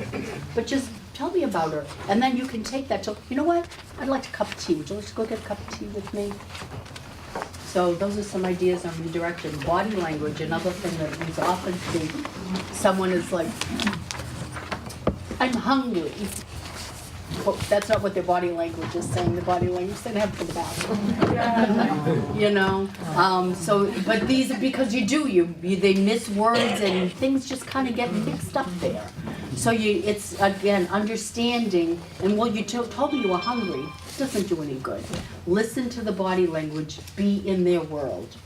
but just tell me about her. And then you can take that to, you know what? I'd like a cup of tea. Would you like to go get a cup of tea with me? So those are some ideas on redirection. Body language, another thing that we often see. Someone is like, I'm hungry. Well, that's not what their body language is saying. The body language is saying, have to go to the bathroom. You know? But these are because they miss words and things just kind of get mixed up there. So it's, again, understanding, and well, you told me you were hungry. Doesn't do any good. Listen to the body language, be in their world.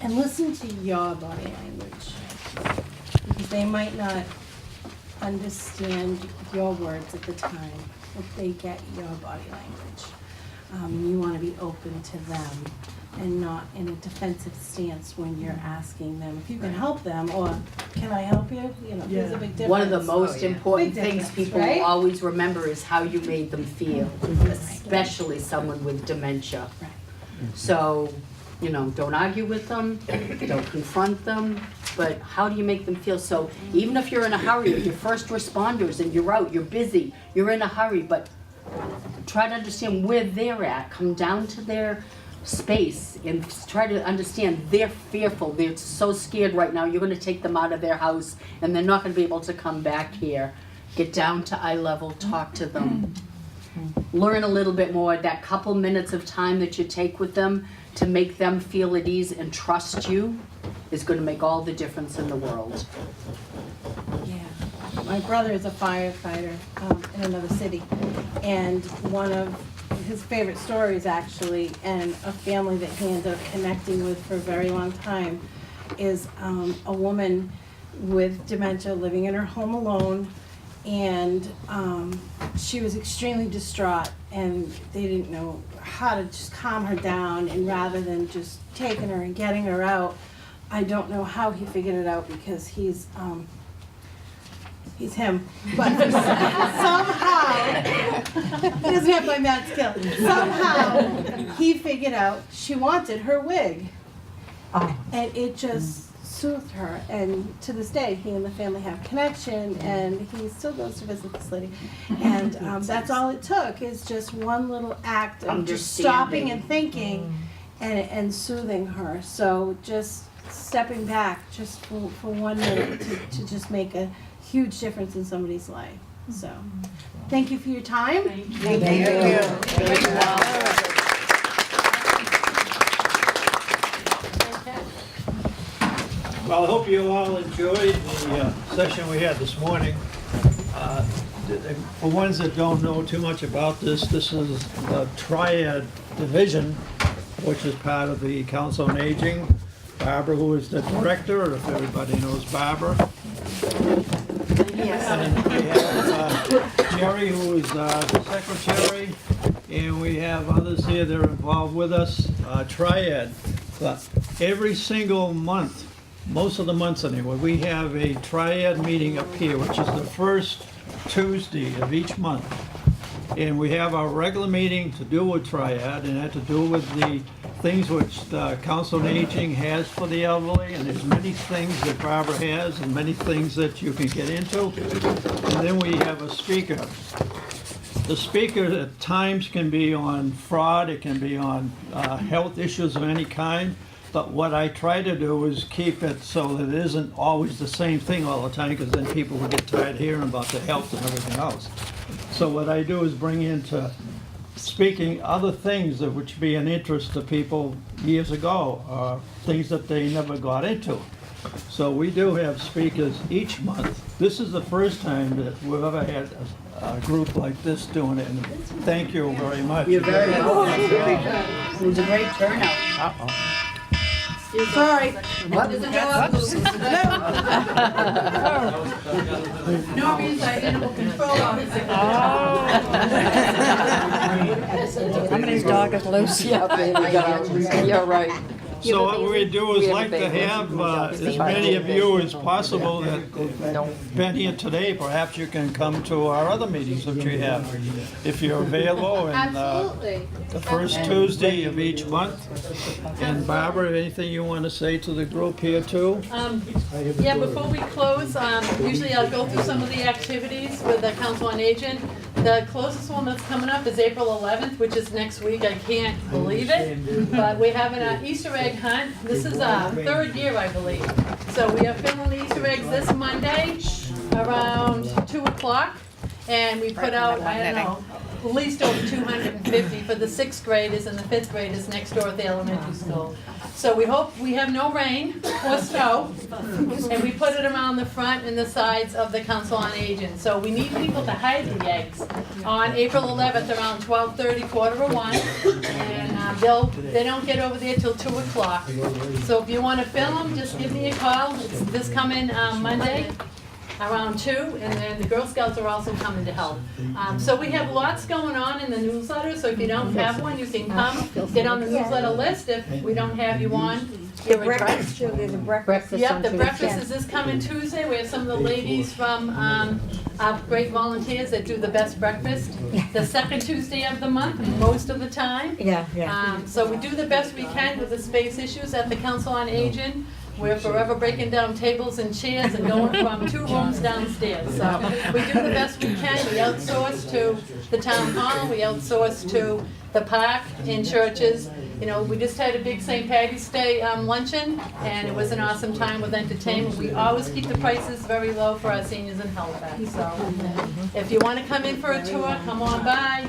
And listen to your body language. Because they might not understand your words at the time, but they get your body language. You want to be open to them and not in a defensive stance when you're asking them if you can help them or can I help you? You know, there's a big difference. One of the most important Big things difference, people right? will always remember is how you made them feel, especially someone with dementia. Right. So, don't argue with them, don't confront them, but how do you make them feel? So even if you're in a hurry, if you're first responders and you're out, you're busy, you're in a hurry, but try to understand where they're at, come down to their space and try to understand they're fearful, they're so scared right now, you're going to take them out of their house and they're not going to be able to come back here. Get down to eye level, talk to them. Learn a little bit more, that couple minutes of time that you take with them to make them feel at ease and trust you is going to make all the difference in the world. Yeah. My brother is a firefighter in another city, and one of his favorite stories actually, and a family that he ended up connecting with for a very long time, is a woman with dementia living in her home alone, and she was extremely distraught, and they didn't know how to just calm her down, and rather than just taking her and getting her out, I don't know how he figured it out because he's him, but somehow, he doesn't have my mad skill, somehow he figured out she wanted her wig. And it just soothed her, and to this day, he and the family have connection, and he still goes to visit this lady. And that's all it took, is just one little act of just stopping and thinking and soothing her. So just stepping back just for 1 minute to just make a huge difference in somebody's life. So thank you for your time. Thank you. Well, I hope you all enjoyed the session we had this morning. For ones that don't know too much about this, this is the Triad division, which is part of the Council on Aging. Barbara, who is the director, if everybody knows Barbara. And we have Jerry, who is the secretary, and we have others here that are involved with us. Triad, but every single month, most of the months anyway, we have a Triad meeting up here, which is the first Tuesday of each month. And we have our regular meeting to do with Triad, and that to do with the things which the Council on Aging has for the elderly, and there's many things that Barbara has and many things that you can get into. And then we have a speaker. The speaker at times can be on fraud, it can be on health issues of any kind, but what I try to do is keep it so that it isn't always the same thing all the time, because then people will get tired of hearing about the health and everything else. So what I do is bring into speaking other things that would be an interest to people years ago, things that they never got into. So we do have speakers each month. This is the first time that we've ever had a group like this doing it, and thank you very much. You're very welcome. It was a great turnout. Uh-oh. Sorry. What? No means I animal control officer. Somebody's dog is loose. Yeah, baby, you're right. So what we do is like to have as many of you as possible that have been here today. Perhaps you can come to our other meetings that you have, if you're available, and the first Tuesday of each month. And Barbara, anything you want to say to the group here too? Yeah, before we close, usually I'll go through some of the activities with the Council on Aging. The closest one that's coming up is April 11th, which is next week. I can't believe it. But we're having an Easter egg hunt. This is our third year, I believe. So we are filming the Easter eggs this Monday around 2 o'clock. And we put out, I don't know, at least over 250 for the 6th graders and the 5th graders next door at the elementary school. So we hope we have no rain or snow, and we put it around the front and the sides of the Council on Aging. So we need people to hide the eggs on April 11th around 12:30, 12:45, and they don't get over there till 2 o'clock. So if you want to film them, just give me a call. It's this coming Monday around 2, and then the Girl Scouts are also coming to help. So we have lots going on in the newsletter, so if you don't have one, you can come, get on the newsletter list. If we don't have you on, The breakfast, too, there's a breakfast. Yep, the breakfast is this coming Tuesday. We have some of the ladies from our great volunteers that do the best breakfast. The second Tuesday of the month, most of the time. So we do the best we can with the space issues at the Council on Aging. We're forever breaking down tables and chairs and going from 2 rooms downstairs. So we do the best we can. We outsource to the town hall. We outsource to the park and churches. You know, we just had a big St. Patty's Day luncheon, and it was an awesome time with entertainment. We always keep the prices very low for our seniors in Halifax. So if you want to come in for a tour, come on by.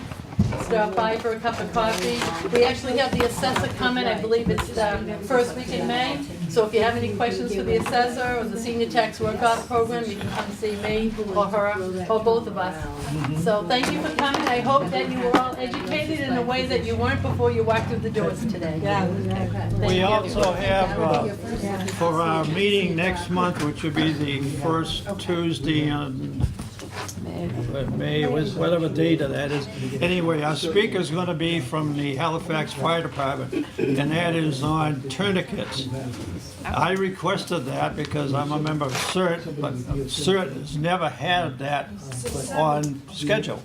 Stop by for a cup of coffee. We actually have the assessor coming. I believe it's the first week in May. So if you have any questions for the assessor or the senior tax work-off program, you can come see me or her or both of us. So thank you for coming. I hope that you were all educated in a way that you weren't before you walked through the doors today. We also have, for our meeting next month, which will be the first Tuesday on May, whatever date of that is. Anyway, our speaker is going to be from the Halifax Fire Department, and that is on tourniquets. I requested that because I'm a member of CERT, but CERT has never had that on schedule.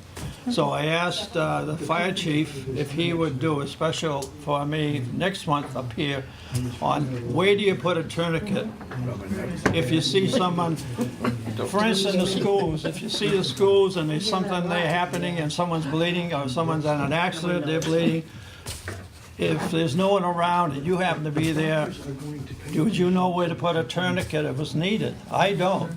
So I asked the fire chief if he would do a special for me next month up here on where do you put a tourniquet? If you see someone, for instance, the schools, if you see the schools and there's something there happening and someone's bleeding or someone's in an accident, they're bleeding, if there's no one around and you happen to be there, would you know where to put a tourniquet if it's needed? I don't.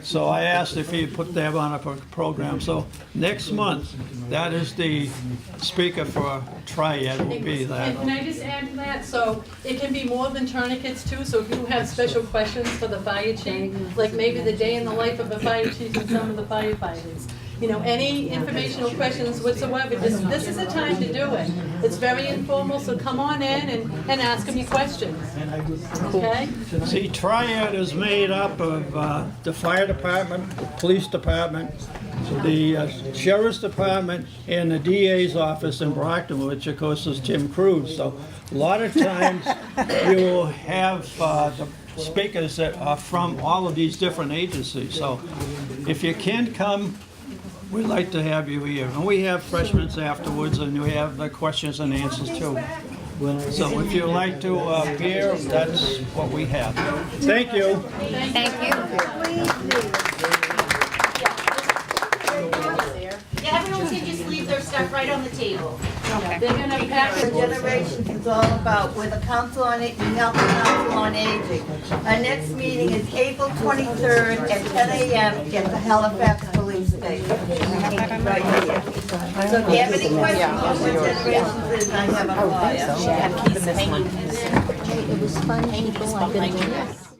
So I asked if he'd put that on a program. So next month, that is the speaker for Triad will be And that. can I just add to that? So it can be more than tourniquets too, so if you have special questions for the fire chief, like maybe the day in the life of a fire chief and some of the firefighters, you know, any informational questions whatsoever, this is the time to do it. It's very informal, so come on in and ask them your questions, okay? See, Triad is made up of the fire department, the police department, the sheriff's department, and the DA's office in Brockton, which of course is Tim Cruz. So a lot of times you will have the speakers that are from all of these different agencies. So if you can come, we'd like to have you here. And we have freshmen afterwards, and we have the questions and answers too. So if you'd like to appear, that's what we have. Thank you. Thank you. Yeah, everyone can just leave their stuff right on the table. They're gonna pack For generations is all about, with the Council on Aging, we help the Council on Aging. Our next meeting is April 23rd at 10 a.m. at the Halifax Police Station. Right here. So if you have any questions on what generations is, I have a flyer. Keep this one. It was fun, people, I didn't.